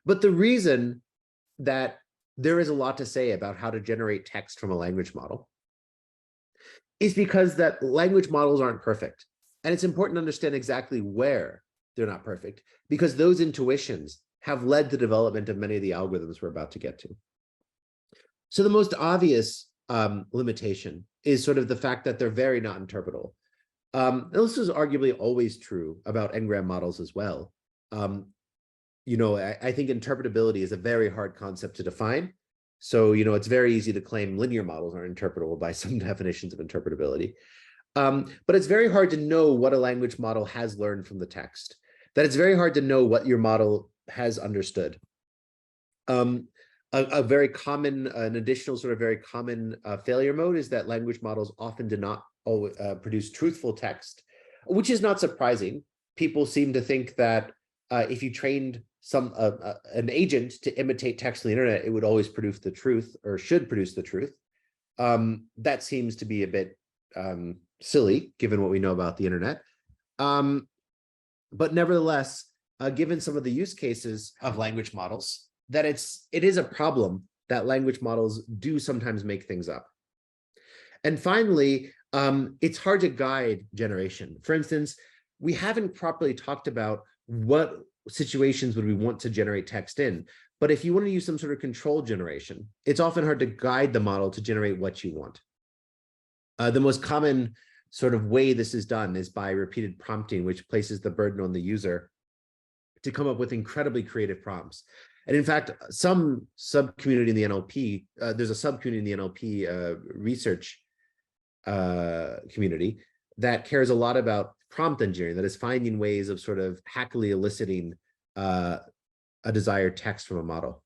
But the reason that there is a lot to say about how to generate text from a language model is because that language models aren't perfect. And it's important to understand exactly where they're not perfect, because those intuitions have led to the development of many of the algorithms we're about to get to. So the most obvious limitation is sort of the fact that they're very not interpretable. And this is arguably always true about n-gram models as well. I think interpretability is a very hard concept to define. So, it's very easy to claim linear models are interpretable by some definitions of interpretability. But it's very hard to know what a language model has learned from the text, that it's very hard to know what your model has understood. An additional sort of very common failure mode is that language models often do not always produce truthful text, which is not surprising. People seem to think that if you trained an agent to imitate text on the internet, it would always produce the truth, or should produce the truth. That seems to be a bit silly, given what we know about the internet. But nevertheless, given some of the use cases of language models, that it is a problem that language models do sometimes make things up. And finally, it's hard to guide generation. For instance, we haven't properly talked about what situations would we want to generate text in. But if you want to use some sort of control generation, it's often hard to guide the model to generate what you want. The most common sort of way this is done is by repeated prompting, which places the burden on the user to come up with incredibly creative prompts. And in fact, some subcommunity in the NLP, there's a subcommunity in the NLP research community that cares a lot about prompt engineering, that is finding ways of sort of hackily eliciting a desired text from a model.